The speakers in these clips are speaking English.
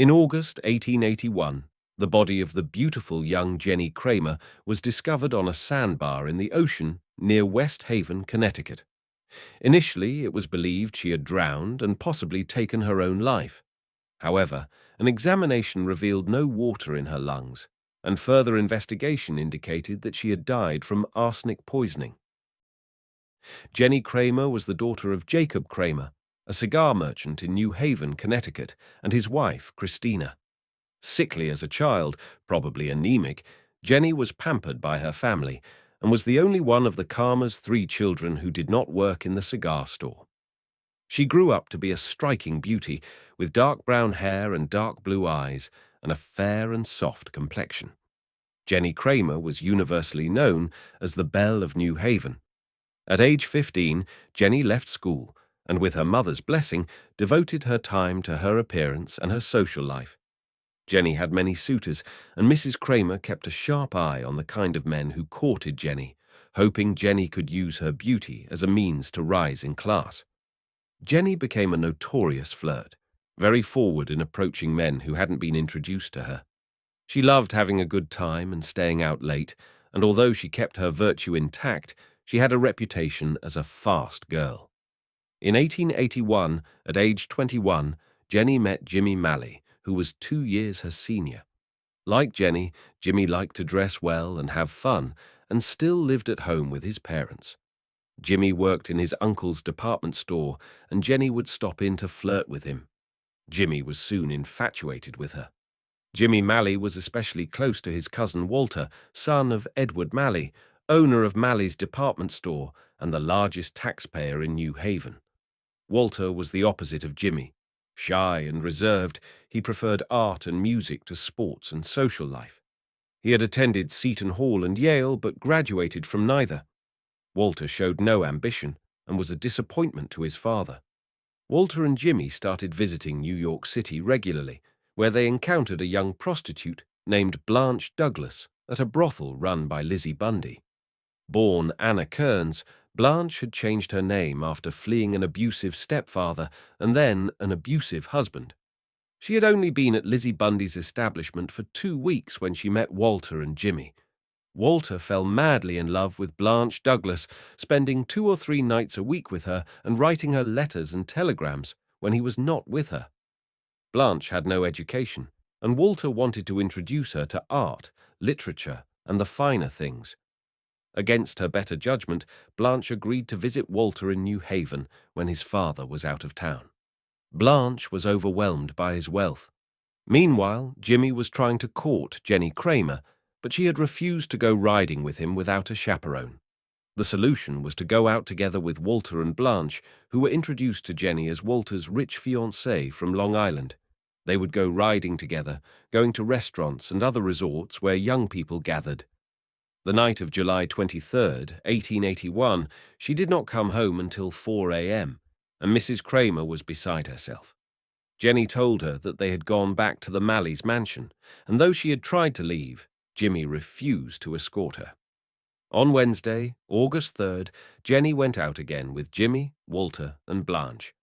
In August 1881, the body of the beautiful young Jenny Kramer was discovered on a sandbar in the ocean near West Haven, Connecticut. Initially, it was believed she had drowned and possibly taken her own life. However, an examination revealed no water in her lungs, and further investigation indicated that she had died from arsenic poisoning. Jenny Kramer was the daughter of Jacob Kramer, a cigar merchant in New Haven, Connecticut, and his wife, Christina. Sickly as a child, probably anemic, Jenny was pampered by her family and was the only one of the Kramers' 3 children who did not work in the cigar store. She grew up to be a striking beauty, with dark brown hair and dark blue eyes, and a fair and soft complexion. Jenny Kramer was universally known as the Belle of New Haven. At age 15, Jenny left school, and with her mother's blessing, devoted her time to her appearance and her social life. Jenny had many suitors, and Mrs. Kramer kept a sharp eye on the kind of men who courted Jenny, hoping Jenny could use her beauty as a means to rise in class. Jenny became a notorious flirt, very forward in approaching men who hadn't been introduced to her. She loved having a good time and staying out late, and although she kept her virtue intact, she had a reputation as a fast girl. In 1881, at age 21, Jenny met Jimmy Malley, who was 2 years her senior. Like Jenny, Jimmy liked to dress well and have fun, and still lived at home with his parents. Jimmy worked in his uncle's department store, and Jenny would stop in to flirt with him. Jimmy was soon infatuated with her. Jimmy Malley was especially close to his cousin Walter, son of Edward Malley, owner of Malley's department store and the largest taxpayer in New Haven. Walter was the opposite of Jimmy. Shy and reserved, he preferred art and music to sports and social life. He had attended Seton Hall and Yale, but graduated from neither. Walter showed no ambition and was a disappointment to his father. Walter and Jimmy started visiting New York City regularly, where they encountered a young prostitute named Blanch Douglas at a brothel run by Lizzie Bundy. Born Anna Kearns, Blanche had changed her name after fleeing an abusive stepfather and then an abusive husband. She had only been at Lizzie Bundy's establishment for 2 weeks when she met Walter and Jimmy. Walter fell madly in love with Blanch Douglas, spending 2 or 3 nights a week with her and writing her letters and telegrams when he was not with her. Blanche had no education, and Walter wanted to introduce her to art, literature, and the finer things. Against her better judgment, Blanche agreed to visit Walter in New Haven when his father was out of town. Blanche was overwhelmed by his wealth. Meanwhile, Jimmy was trying to court Jenny Kramer, but she had refused to go riding with him without a chaperone. The solution was to go out together with Walter and Blanche, who were introduced to Jenny as Walter's rich fiancée from Long Island. They would go riding together, going to restaurants and other resorts where young people gathered. The night of July 23rd, 1881, she did not come home until 4 a.m., and Mrs. Kramer was beside herself. Jenny told her that they had gone back to the Malleys' mansion, and though she had tried to leave, Jimmy refused to escort her. On Wednesday, August 3rd, Jenny went out again with Jimmy, Walter, and Blanche.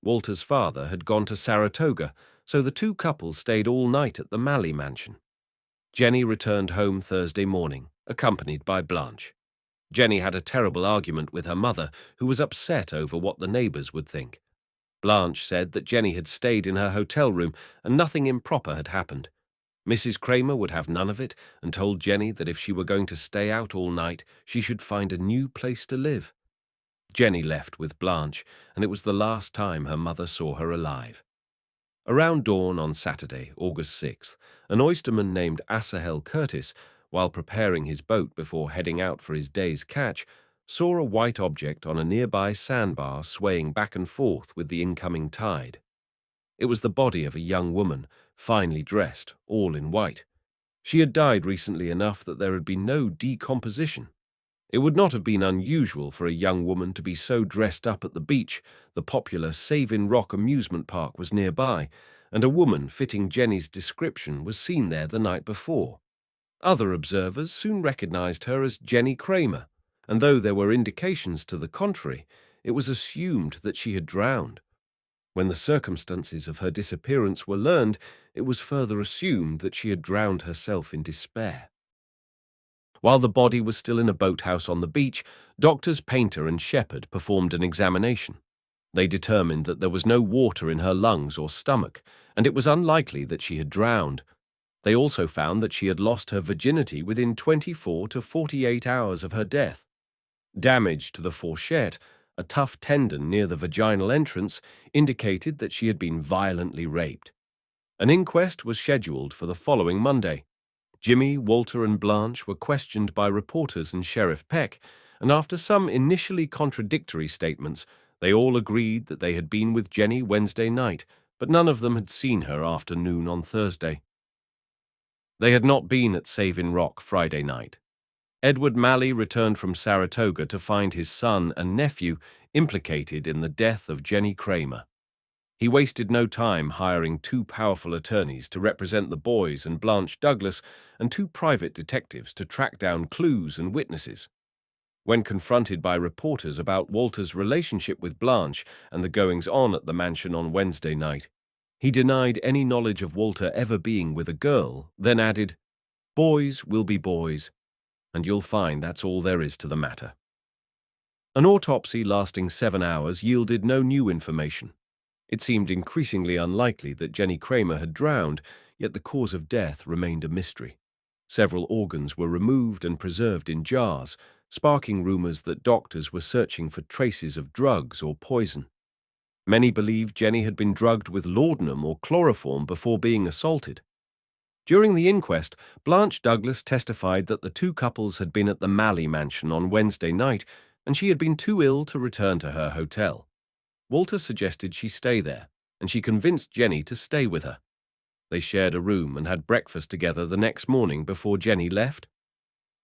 Walter's father had gone to Saratoga, so the 2 couples stayed all night at the Malley mansion. Jenny returned home Thursday morning, accompanied by Blanche. Jenny had a terrible argument with her mother, who was upset over what the neighbors would think. Blanche said that Jenny had stayed in her hotel room and nothing improper had happened. Mrs. Kramer would have none of it and told Jenny that if she were going to stay out all night, she should find a new place to live. Jenny left with Blanche, and it was the last time her mother saw her alive. Around dawn on Saturday, August 6th, an oysterman named Asahel Curtis, while preparing his boat before heading out for his day's catch, saw a white object on a nearby sandbar swaying back and forth with the incoming tide. It was the body of a young woman, finely dressed, all in white. She had died recently enough that there had been no decomposition. It would not have been unusual for a young woman to be so dressed up at the beach. The popular Save-in-Rock amusement park was nearby, and a woman fitting Jenny's description was seen there the night before. Other observers soon recognized her as Jenny Kramer, and though there were indications to the contrary, it was assumed that she had drowned. When the circumstances of her disappearance were learned, it was further assumed that she had drowned herself in despair. While the body was still in a boathouse on the beach, doctors Painter and Shepherd performed an examination. They determined that there was no water in her lungs or stomach, and it was unlikely that she had drowned. They also found that she had lost her virginity within 24 to 48 hours of her death. Damage to the fourchette, a tough tendon near the vaginal entrance, indicated that she had been violently raped. An inquest was scheduled for the following Monday. Jimmy, Walter, and Blanche were questioned by reporters and Sheriff Peck, and after some initially contradictory statements, they all agreed that they had been with Jenny Wednesday night, but none of them had seen her after noon on Thursday. They had not been at Savin Rock Friday night. Edward Malley returned from Saratoga to find his son and nephew implicated in the death of Jenny Kramer. He wasted no time hiring two powerful attorneys to represent the boys and Blanch Douglas and two private detectives to track down clues and witnesses. When confronted by reporters about Walter's relationship with Blanche and the goings-on at the mansion on Wednesday night, he denied any knowledge of Walter ever being with a girl, then added, "Boys will be boys, and you'll find that's all there is to the matter." An autopsy lasting 7 hours yielded no new information. It seemed increasingly unlikely that Jenny Kramer had drowned, yet the cause of death remained a mystery. Several organs were removed and preserved in jars, sparking rumors that doctors were searching for traces of drugs or poison. Many believed Jenny had been drugged with laudanum or chloroform before being assaulted. During the inquest, Blanch Douglas testified that the two couples had been at the Malley mansion on Wednesday night, and she had been too ill to return to her hotel. Walter suggested she stay there, and she convinced Jenny to stay with her. They shared a room and had breakfast together the next morning before Jenny left.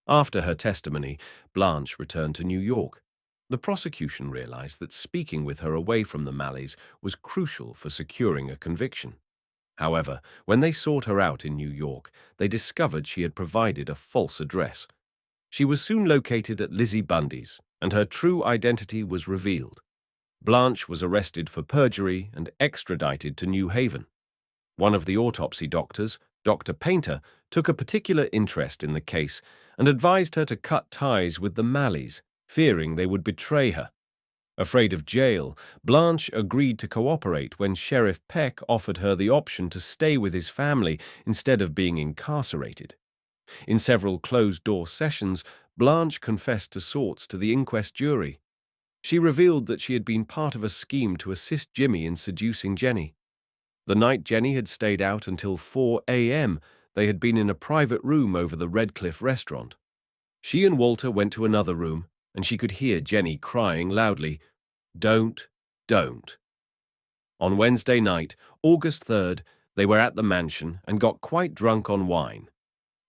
After her testimony, Blanche returned to New York. The prosecution realized that speaking with her away from the Malleys was crucial for securing a conviction. However, when they sought her out in New York, they discovered she had provided a false address. She was soon located at Lizzie Bundy's, and her true identity was revealed. Blanche was arrested for perjury and extradited to New Haven. One of the autopsy doctors, Dr. Painter, took a particular interest in the case and advised her to cut ties with the Malleys, fearing they would betray her. Afraid of jail, Blanche agreed to cooperate when Sheriff Peck offered her the option to stay with his family instead of being incarcerated. In several closed-door sessions, Blanche confessed to sorts to the inquest jury. She revealed that she had been part of a scheme to assist Jimmy in seducing Jenny. The night Jenny had stayed out until 4 a.m., they had been in a private room over the Red Cliff restaurant. She and Walter went to another room, and she could hear Jenny crying loudly, "Don't, don't." On Wednesday night, August 3rd, they were at the mansion and got quite drunk on wine.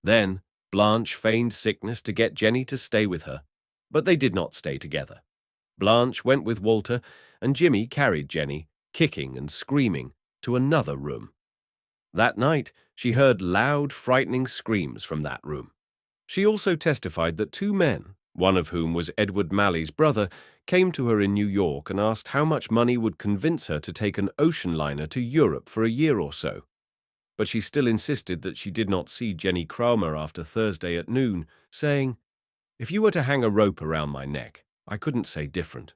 Then, Blanche feigned sickness to get Jenny to stay with her, but they did not stay together. Blanche went with Walter, and Jimmy carried Jenny, kicking and screaming, to another room. That night, she heard loud, frightening screams from that room. She also testified that two men, one of whom was Edward Malley's brother, came to her in New York and asked how much money would convince her to take an ocean liner to Europe for a year or so. But she still insisted that she did not see Jenny Kramer after Thursday at noon, saying, "If you were to hang a rope around my neck, I couldn't say different."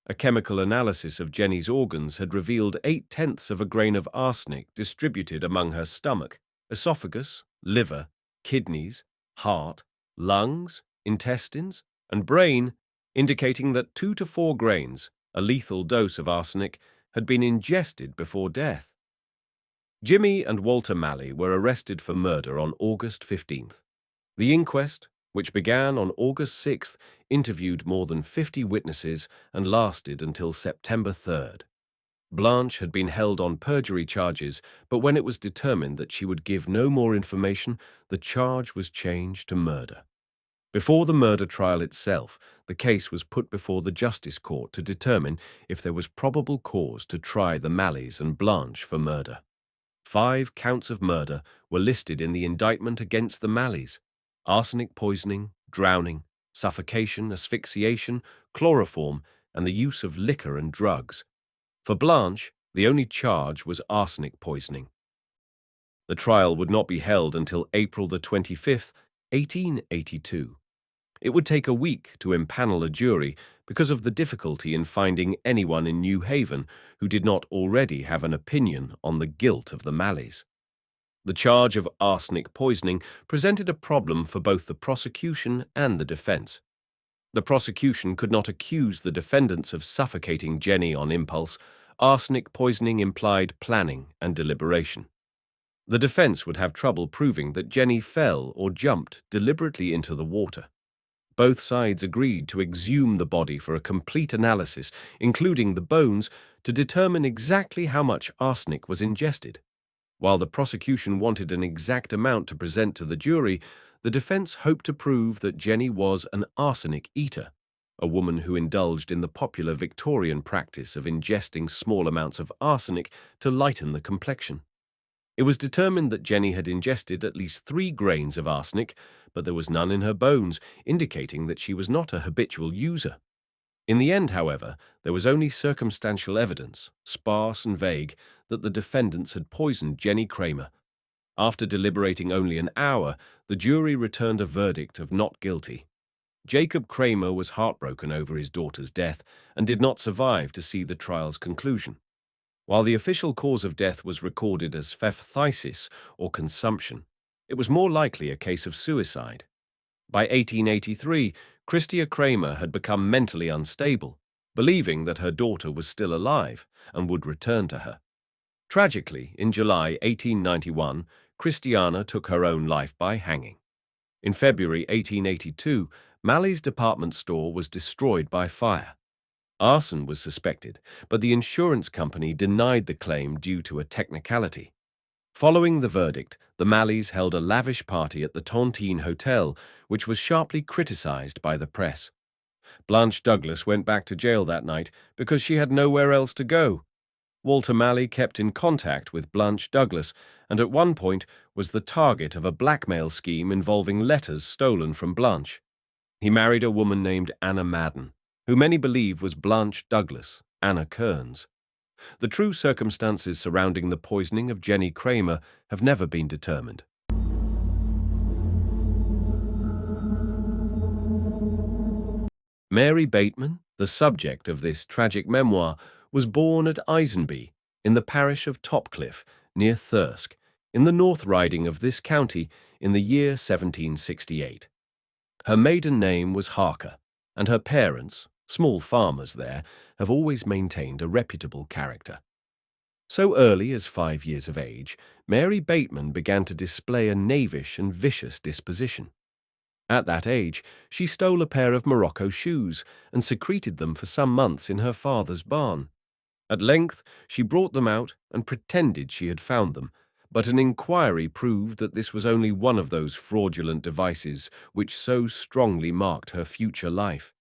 A chemical analysis of Jenny's organs had revealed 8/10 of a grain of arsenic distributed among her stomach, esophagus, liver, kidneys, heart, lungs, intestines, and brain, indicating that 2 to 4 grains, a lethal dose of arsenic, had been ingested before death. Jimmy and Walter Malley were arrested for murder on August 15th. The inquest, which began on August 6th, interviewed more than 50 witnesses and lasted until September 3rd. Blanche had been held on perjury charges, but when it was determined that she would give no more information, the charge was changed to murder. Before the murder trial itself, the case was put before the Justice Court to determine if there was probable cause to try the Malleys and Blanche for murder. 5 counts of murder were listed in the indictment against the Malleys: arsenic poisoning, drowning, suffocation, asphyxiation, chloroform, and the use of liquor and drugs. For Blanche, The only charge was arsenic poisoning. The trial would not be held until April the 25th, 1882. It would take a week to impanel a jury because of the difficulty in finding anyone in New Haven who did not already have an opinion on the guilt of the Malleys. The charge of arsenic poisoning presented a problem for both the prosecution and the defense. The prosecution could not accuse the defendants of suffocating Jenny on impulse. Arsenic poisoning implied planning and deliberation. The defense would have trouble proving that Jenny fell or jumped deliberately into the water. Both sides agreed to exhume the body for a complete analysis, including the bones, to determine exactly how much arsenic was ingested. While the prosecution wanted an exact amount to present to the jury, the defense hoped to prove that Jenny was an arsenic eater, a woman who indulged in the popular Victorian practice of ingesting small amounts of arsenic to lighten the complexion. It was determined that Jenny had ingested at least 3 grains of arsenic, but there was none in her bones, indicating that she was not a habitual user. In the end, however, there was only circumstantial evidence, sparse and vague, that the defendants had poisoned Jenny Kramer. After deliberating only an hour, the jury returned a verdict of not guilty. Jacob Kramer was heartbroken over his daughter's death and did not survive to see the trial's conclusion. While the official cause of death was recorded as phthisis or consumption, it was more likely a case of suicide. By 1883, Christia Kramer had become mentally unstable, believing that her daughter was still alive and would return to her. Tragically, in July 1891, Christiana took her own life by hanging. In February 1882, Malley's department store was destroyed by fire. Arson was suspected, but the insurance company denied the claim due to a technicality. Following the verdict, the Malleys held a lavish party at the Tontine Hotel, which was sharply criticized by the press. Blanch Douglas went back to jail that night because she had nowhere else to go. Walter Malley kept in contact with Blanch Douglas and at one point was the target of a blackmail scheme involving letters stolen from Blanche. He married a woman named Anna Madden, who many believe was Blanch Douglas, Anna Kearns. The true circumstances surrounding the poisoning of Jenny Kramer have never been determined. Mary Bateman, the subject of this tragic memoir, was born at Eisenby, in the parish of Topcliffe, near Thirsk, in the North Riding of this county, in the year 1768. Her maiden name was Harker, and her parents, small farmers there, have always maintained a reputable character. So early as 5 years of age, Mary Bateman began to display a knavish and vicious disposition. At that age, she stole a pair of Morocco shoes and secreted them for some months in her father's barn. At length, she brought them out and pretended she had found them, but an inquiry proved that this was only one of those fraudulent devices which so strongly marked her future life.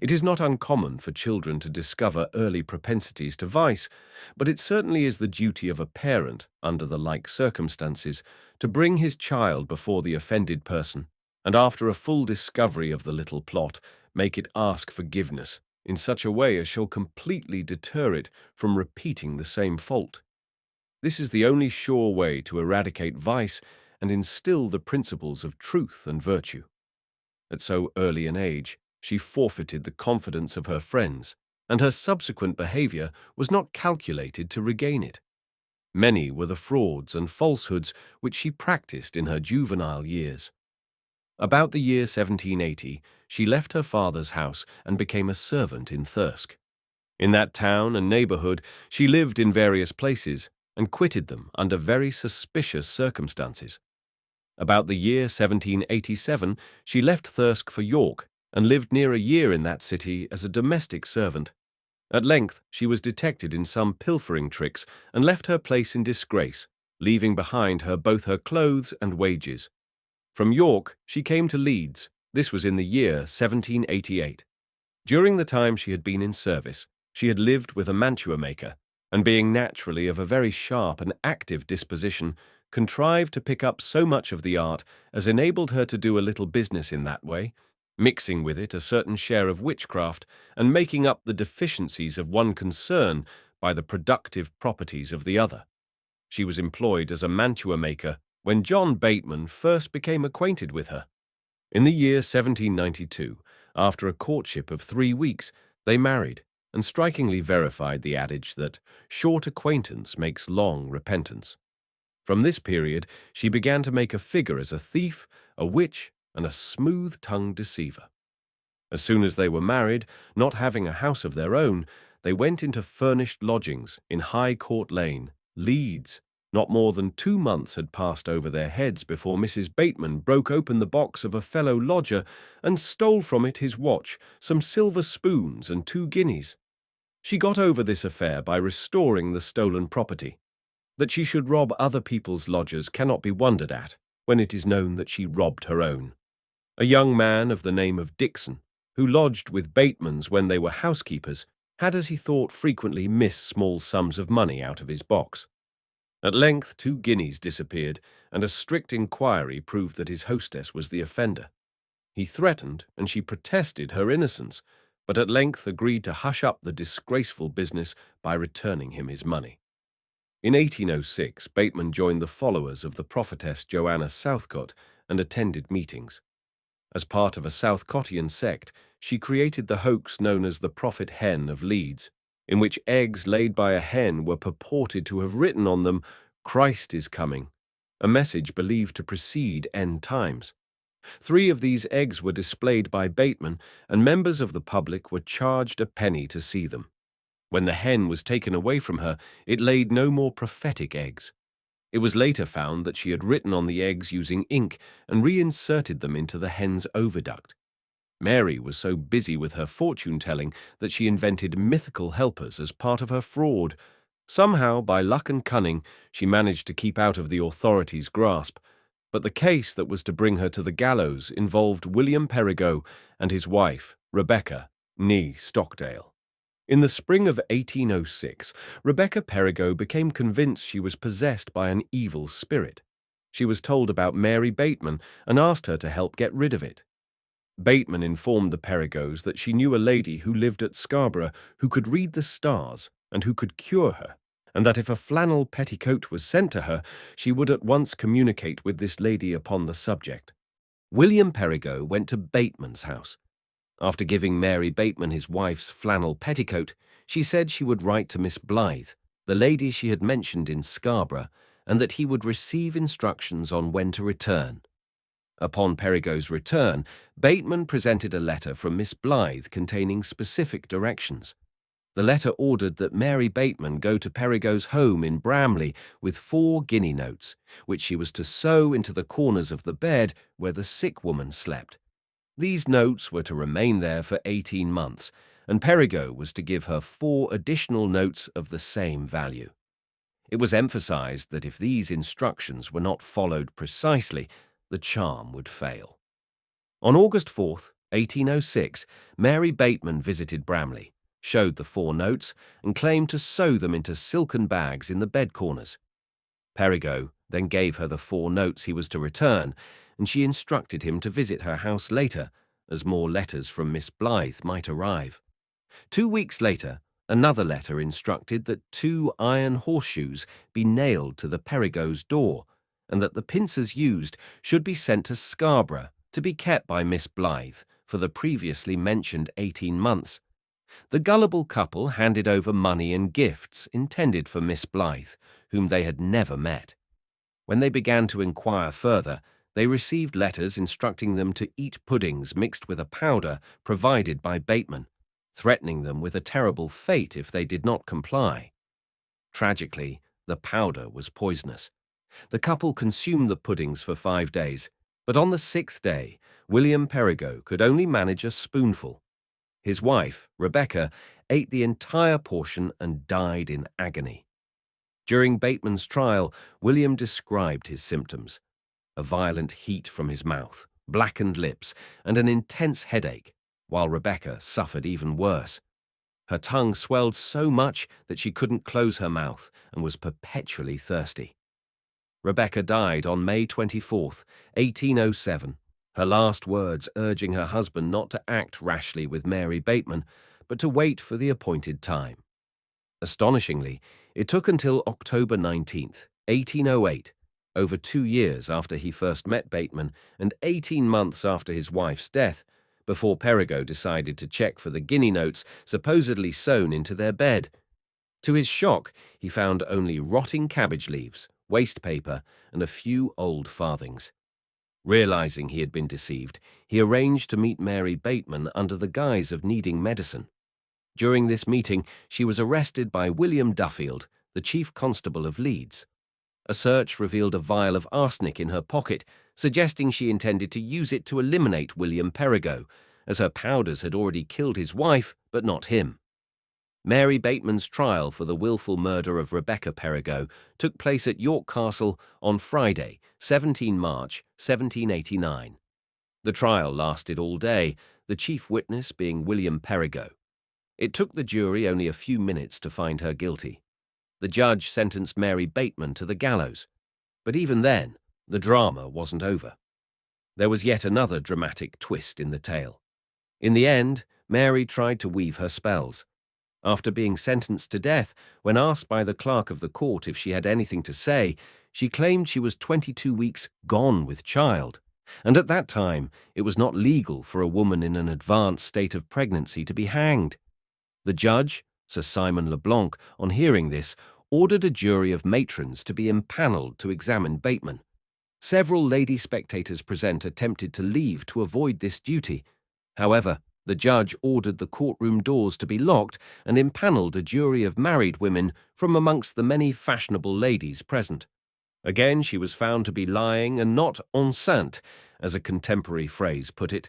It is not uncommon for children to discover early propensities to vice, but it certainly is the duty of a parent, under the like circumstances, to bring his child before the offended person, and after a full discovery of the little plot, make it ask forgiveness in such a way as shall completely deter it from repeating the same fault. This is the only sure way to eradicate vice and instill the principles of truth and virtue. At so early an age, she forfeited the confidence of her friends, and her subsequent behavior was not calculated to regain it. Many were the frauds and falsehoods which she practiced in her juvenile years. About the year 1780, she left her father's house and became a servant in Thirsk. In that town and neighborhood, she lived in various places and quitted them under very suspicious circumstances. About the year 1787, she left Thirsk for York and lived near a year in that city as a domestic servant. At length, she was detected in some pilfering tricks and left her place in disgrace, leaving behind her both her clothes and wages. From York, she came to Leeds. This was in the year 1788. During the time she had been in service, she had lived with a mantua maker, and being naturally of a very sharp and active disposition, contrived to pick up so much of the art as enabled her to do a little business in that way, mixing with it a certain share of witchcraft and making up the deficiencies of one concern by the productive properties of the other. She was employed as a mantua maker when John Bateman first became acquainted with her. In the year 1792, after a courtship of 3 weeks, they married and strikingly verified the adage that short acquaintance makes long repentance. From this period, she began to make a figure as a thief, a witch, and a smooth-tongued deceiver. As soon as they were married, not having a house of their own, they went into furnished lodgings in High Court Lane, Leeds. Not more than 2 months had passed over their heads before Mrs. Bateman broke open the box of a fellow lodger and stole from it his watch, some silver spoons, and 2 guineas. She got over this affair by restoring the stolen property. That she should rob other people's lodgers cannot be wondered at, when it is known that she robbed her own. A young man of the name of Dixon, who lodged with Batemans when they were housekeepers, had, as he thought, frequently missed small sums of money out of his box. At length 2 guineas disappeared, and a strict inquiry proved that his hostess was the offender. He threatened, and she protested her innocence, but at length agreed to hush up the disgraceful business by returning him his money. In 1806, Bateman joined the followers of the prophetess Joanna Southcott and attended meetings. As part of a Southcottian sect, she created the hoax known as the Prophet Hen of Leeds, in which eggs laid by a hen were purported to have written on them, "Christ is coming," a message believed to precede end times. 3 of these eggs were displayed by Bateman, and members of the public were charged a penny to see them. When the hen was taken away from her, it laid no more prophetic eggs. It was later found that she had written on the eggs using ink and reinserted them into the hen's oviduct. Mary was so busy with her fortune-telling that she invented mythical helpers as part of her fraud. Somehow, by luck and cunning, she managed to keep out of the authorities' grasp, but the case that was to bring her to the gallows involved William Perigo and his wife, Rebecca, née Stockdale. In the spring of 1806, Rebecca Perigo became convinced she was possessed by an evil spirit. She was told about Mary Bateman and asked her to help get rid of it. Bateman informed the Perigos that she knew a lady who lived at Scarborough who could read the stars and who could cure her, and that if a flannel petticoat was sent to her, she would at once communicate with this lady upon the subject. William Perigo went to Bateman's house. After giving Mary Bateman his wife's flannel petticoat, she said she would write to Miss Blythe, the lady she had mentioned in Scarborough, and that he would receive instructions on when to return. Upon Perigo's return, Bateman presented a letter from Miss Blythe containing specific directions. The letter ordered that Mary Bateman go to Perigo's home in Bramley with 4 guinea notes, which she was to sew into the corners of the bed where the sick woman slept. These notes were to remain there for 18 months, and Perigo was to give her 4 additional notes of the same value. It was emphasized that if these instructions were not followed precisely, the charm would fail. On August 4th, 1806, Mary Bateman visited Bramley, showed the 4 notes, and claimed to sew them into silken bags in the bed corners. Perigo then gave her the 4 notes he was to return, and she instructed him to visit her house later, as more letters from Miss Blythe might arrive. 2 weeks later, another letter instructed that 2 iron horseshoes be nailed to the Perigo's door, and that the pincers used should be sent to Scarborough to be kept by Miss Blythe for the previously mentioned 18 months. The gullible couple handed over money and gifts intended for Miss Blythe, whom they had never met. When they began to inquire further, they received letters instructing them to eat puddings mixed with a powder provided by Bateman, threatening them with a terrible fate if they did not comply. Tragically, the powder was poisonous. The couple consumed the puddings for 5 days, but on the 6th day, William Perigo could only manage a spoonful. His wife, Rebecca, ate the entire portion and died in agony. During Bateman's trial, William described his symptoms: a violent heat from his mouth, blackened lips, and an intense headache, while Rebecca suffered even worse. Her tongue swelled so much that she couldn't close her mouth and was perpetually thirsty. Rebecca died on May 24th, 1807, her last words urging her husband not to act rashly with Mary Bateman, but to wait for the appointed time. Astonishingly, it took until October 19th, 1808, over 2 years after he first met Bateman and 18 months after his wife's death, before Perigo decided to check for the guinea notes supposedly sewn into their bed. To his shock, he found only rotting cabbage leaves, waste paper, and a few old farthings. Realizing he had been deceived, he arranged to meet Mary Bateman under the guise of needing medicine. During this meeting, she was arrested by William Duffield, the chief constable of Leeds. A search revealed a vial of arsenic in her pocket, suggesting she intended to use it to eliminate William Perigo, as her powders had already killed his wife, but not him. Mary Bateman's trial for the willful murder of Rebecca Perigo took place at York Castle on Friday, 17 March 1789. The trial lasted all day, the chief witness being William Perigo. It took the jury only a few minutes to find her guilty. The judge sentenced Mary Bateman to the gallows. But even then, the drama wasn't over. There was yet another dramatic twist in the tale. In the end, Mary tried to weave her spells. After being sentenced to death, when asked by the clerk of the court if she had anything to say, she claimed she was 22 weeks gone with child, and at that time it was not legal for a woman in an advanced state of pregnancy to be hanged. The judge, Sir Simon le Blanc, on hearing this, ordered a jury of matrons to be impanelled to examine Bateman. Several lady spectators present attempted to leave to avoid this duty. However, the judge ordered the courtroom doors to be locked and impanelled a jury of married women from amongst the many fashionable ladies present. Again, she was found to be lying and not enceinte, as a contemporary phrase put it.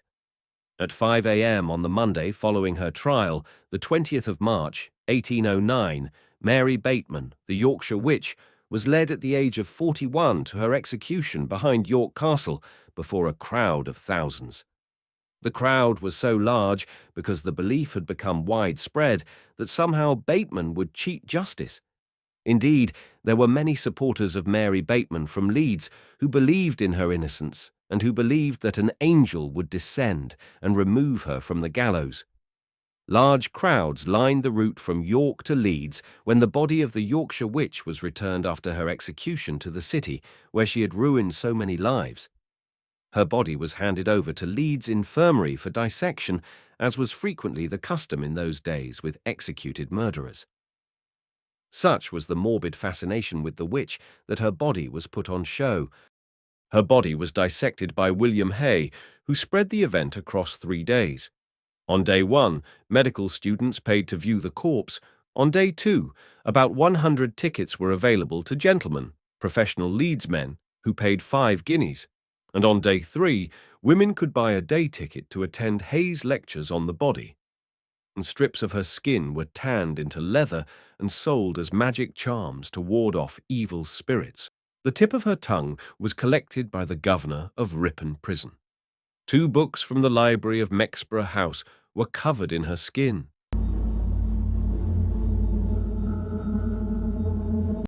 At 5 a.m. on the Monday following her trial, the 20th of March, 1809, Mary Bateman, the Yorkshire witch, was led at the age of 41 to her execution behind York Castle before a crowd of thousands. The crowd was so large because the belief had become widespread that somehow Bateman would cheat justice. Indeed, there were many supporters of Mary Bateman from Leeds who believed in her innocence and who believed that an angel would descend and remove her from the gallows. Large crowds lined the route from York to Leeds when the body of the Yorkshire witch was returned after her execution to the city where she had ruined so many lives. Her body was handed over to Leeds Infirmary for dissection, as was frequently the custom in those days with executed murderers. Such was the morbid fascination with the witch that her body was put on show. Her body was dissected by William Hay, who spread the event across 3 days. On day 1, medical students paid to view the corpse. On day 2, about 100 tickets were available to gentlemen, professional Leeds men, who paid 5 guineas. And on day 3, women could buy a day ticket to attend Hay's lectures on the body. And strips of her skin were tanned into leather and sold as magic charms to ward off evil spirits. The tip of her tongue was collected by the governor of Ripon Prison. 2 books from the library of Mexborough House were covered in her skin.